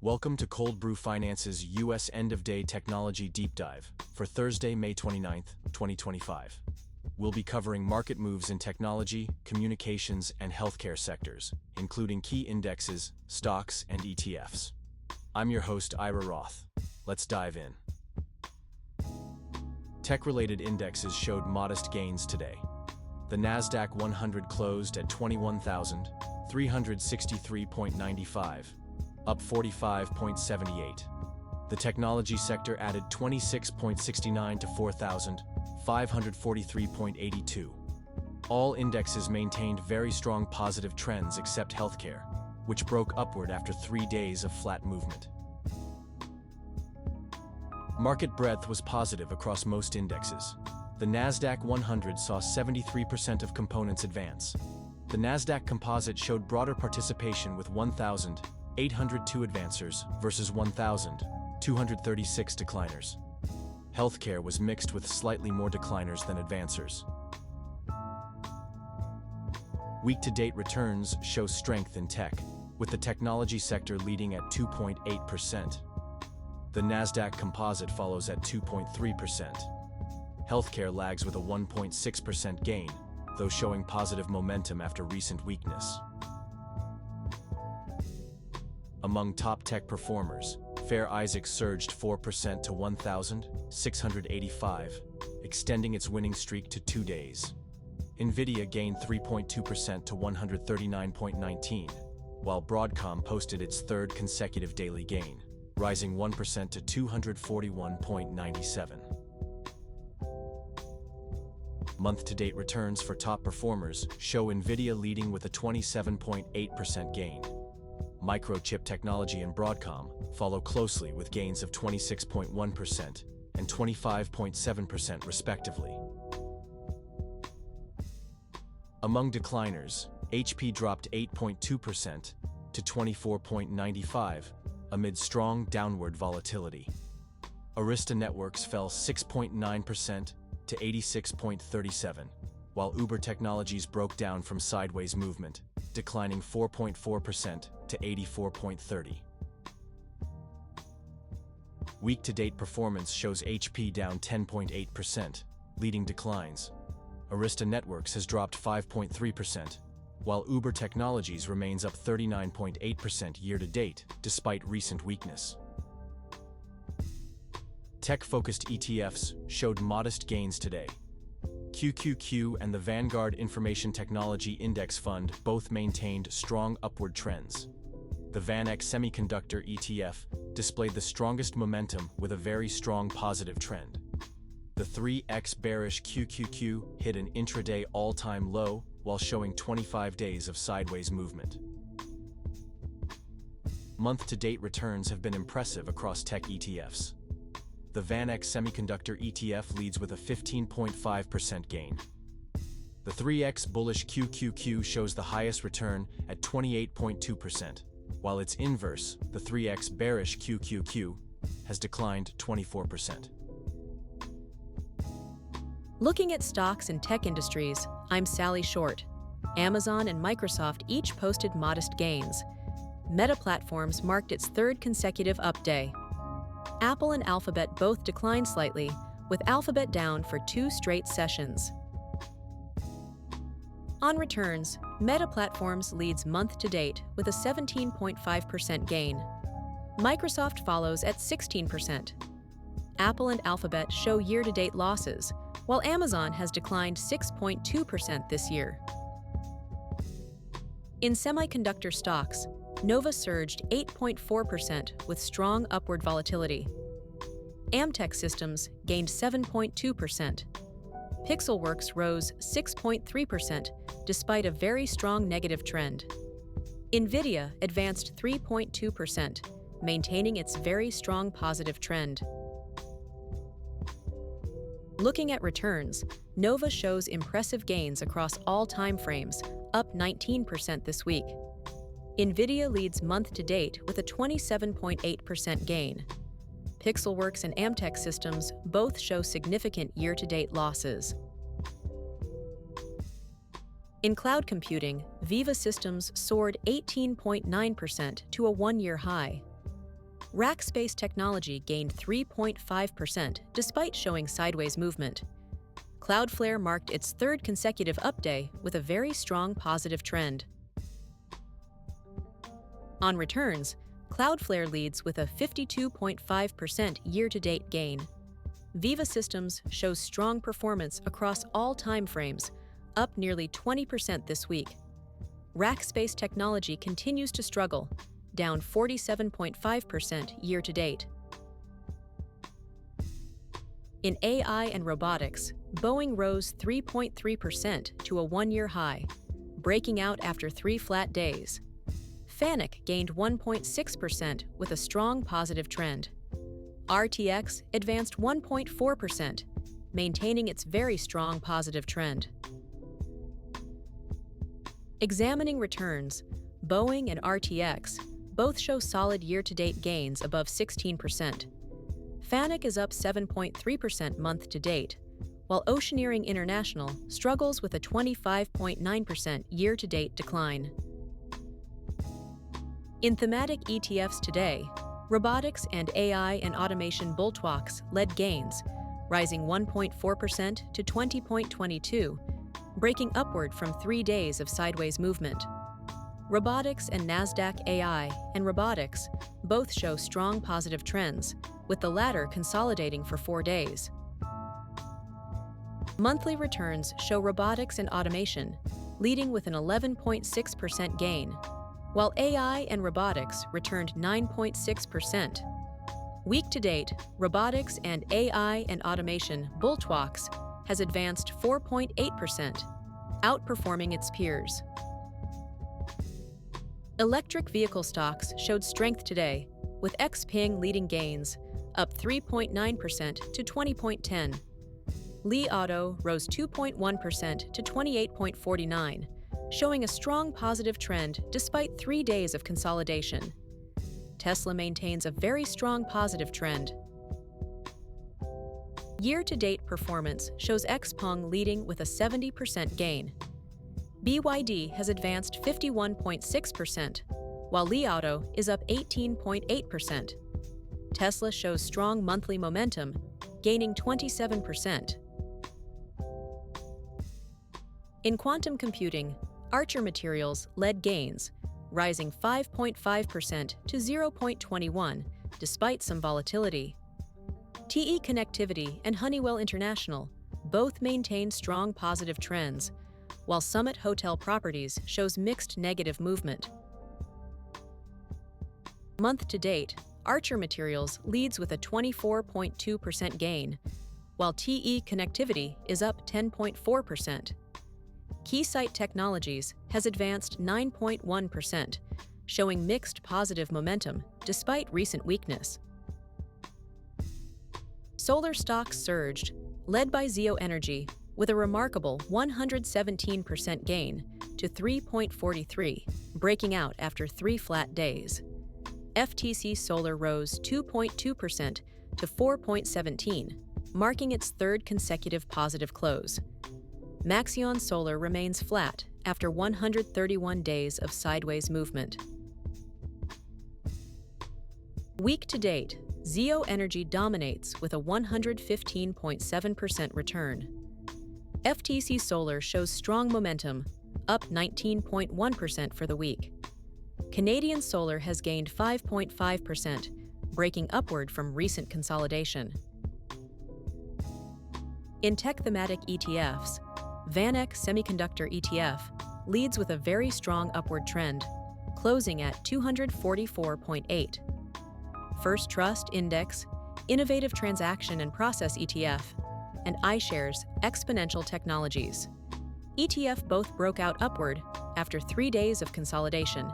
Welcome to Cold Brew Finance's U.S. End-of-Day Technology Deep Dive for Thursday, May 29, 2025. We'll be covering market moves in technology, communications, and healthcare sectors, including key indexes, stocks, and ETFs. I'm your host, Ira Roth. Let's dive in. Tech-related indexes showed modest gains today. The Nasdaq 100 closed at 21,363.95. up 45.78. The technology sector added 26.69 to 4,543.82. All indexes maintained very strong positive trends except healthcare, which broke upward after 3 days of flat movement. Market breadth was positive across most indexes. The Nasdaq 100 saw 73% of components advance. The Nasdaq Composite showed broader participation with 1,802 advancers versus 1,236 decliners. Healthcare was mixed with slightly more decliners than advancers. Week-to-date returns show strength in tech, with the technology sector leading at 2.8%. The Nasdaq Composite follows at 2.3%. Healthcare lags with a 1.6% gain, though showing positive momentum after recent weakness. Among top tech performers, Fair Isaac surged 4% to 1,685, extending its winning streak to 2 days. NVIDIA gained 3.2% to 139.19, while Broadcom posted its third consecutive daily gain, rising 1% to 241.97. Month-to-date returns for top performers show NVIDIA leading with a 27.8% gain. Microchip Technology and Broadcom follow closely with gains of 26.1% and 25.7% respectively. Among decliners, HP dropped 8.2% to 24.95 amid strong downward volatility. Arista Networks fell 6.9% to 86.37, while Uber Technologies broke down from sideways movement, declining 4.4% to 84.30. Week-to-date performance shows HP down 10.8%, leading declines. Arista Networks has dropped 5.3%, while Uber Technologies remains up 39.8% year-to-date, despite recent weakness. Tech-focused ETFs showed modest gains today. QQQ and the Vanguard Information Technology Index Fund both maintained strong upward trends. The VanEck Semiconductor ETF displayed the strongest momentum with a very strong positive trend. The 3x bearish QQQ hit an intraday all-time low while showing 25 days of sideways movement. Month-to-date returns have been impressive across tech ETFs. The VanEck Semiconductor ETF leads with a 15.5% gain. The 3x bullish QQQ shows the highest return at 28.2%, while its inverse, the 3x bearish QQQ, has declined 24%. Looking at stocks and tech industries, I'm Sally Short. Amazon and Microsoft each posted modest gains. Meta Platforms marked its third consecutive up day. Apple and Alphabet both declined slightly, with Alphabet down for 2 straight sessions. On returns, Meta Platforms leads month-to-date with a 17.5% gain. Microsoft follows at 16%. Apple and Alphabet show year-to-date losses, while Amazon has declined 6.2% this year. In semiconductor stocks, Nova surged 8.4% with strong upward volatility. Amtech Systems gained 7.2%. Pixelworks rose 6.3% despite a very strong negative trend. NVIDIA advanced 3.2%, maintaining its very strong positive trend. Looking at returns, Nova shows impressive gains across all time frames, up 19% this week. NVIDIA leads month-to-date with a 27.8% gain. Pixelworks and Amtech Systems both show significant year-to-date losses. In cloud computing, Veeva Systems soared 18.9% to a one-year high. Rackspace Technology gained 3.5% despite showing sideways movement. Cloudflare marked its third consecutive up day with a very strong positive trend. On returns, Cloudflare leads with a 52.5% year-to-date gain. Veeva Systems shows strong performance across all time frames, up nearly 20% this week. Rackspace Technology continues to struggle, down 47.5% year-to-date. In AI and robotics, Boeing rose 3.3% to a one-year high, breaking out after 3 flat days. VanEck gained 1.6% with a strong positive trend. RTX advanced 1.4%, maintaining its very strong positive trend. Examining returns, Boeing and RTX both show solid year-to-date gains above 16%. VanEck is up 7.3% month-to-date, while Oceaneering International struggles with a 25.9% year-to-date decline. In thematic ETFs today, robotics and AI and automation bulwarks led gains, rising 1.4% to 20.22, breaking upward from 3 days of sideways movement. Robotics and Nasdaq AI and robotics both show strong positive trends, with the latter consolidating for 4 days. Monthly returns show robotics and automation leading with an 11.6% gain, while AI and robotics returned 9.6%. Week-to-date, robotics and AI and automation bulwarks has advanced 4.8%, outperforming its peers. Electric vehicle stocks showed strength today, with XPeng leading gains, up 3.9% to 20.10. Li Auto rose 2.1% to 28.49, showing a strong positive trend despite 3 days of consolidation. Tesla maintains a very strong positive trend. Year-to-date performance shows XPeng leading with a 70% gain. BYD has advanced 51.6%, while Li Auto is up 18.8%. Tesla shows strong monthly momentum, gaining 27%. In quantum computing, Archer Materials led gains, rising 5.5% to 0.21 despite some volatility. TE Connectivity and Honeywell International both maintain strong positive trends, while Summit Hotel Properties shows mixed negative movement. Month-to-date, Archer Materials leads with a 24.2% gain, while TE Connectivity is up 10.4%. Keysight Technologies has advanced 9.1%, showing mixed positive momentum despite recent weakness. Solar stocks surged, led by Zeo Energy, with a remarkable 117% gain to 3.43, breaking out after 3 flat days. FTC Solar rose 2.2% to 4.17, marking its third consecutive positive close. Maxion Solar remains flat after 131 days of sideways movement. Week-to-date, Zeo Energy dominates with a 115.7% return. FTC Solar shows strong momentum, up 19.1% for the week. Canadian Solar has gained 5.5%, breaking upward from recent consolidation. In tech thematic ETFs, VanEck Semiconductor ETF leads with a very strong upward trend, closing at 244.8. First Trust Index, Innovative Transaction and Process ETF, and iShares Exponential Technologies. ETF both broke out upward after 3 days of consolidation.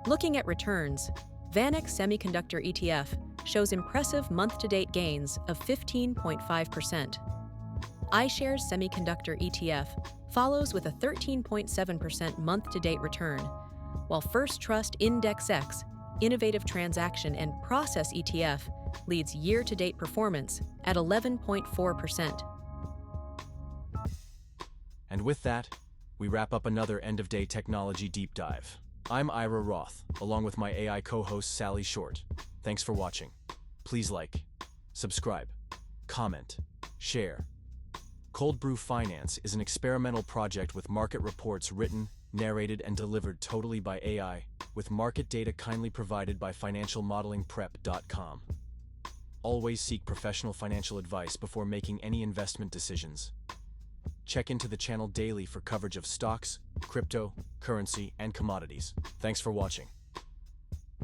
Looking at returns, VanEck Semiconductor ETF shows impressive month-to-date gains of 15.5%. iShares Semiconductor ETF follows with a 13.7% month-to-date return, while First Trust Index X, Innovative Transaction and Process ETF leads year-to-date performance at 11.4%. And with that, we wrap up another end-of-day technology deep dive. I'm Ira Roth, along with my AI co-host Sally Short. Thanks for watching. Please like, subscribe, comment, share. Cold Brew Finance is an experimental project with market reports written, narrated, and delivered totally by AI, with market data kindly provided by financialmodelingprep.com. Always seek professional financial advice before making any investment decisions. Check into the channel daily for coverage of stocks, crypto, currency, and commodities. Thanks for watching.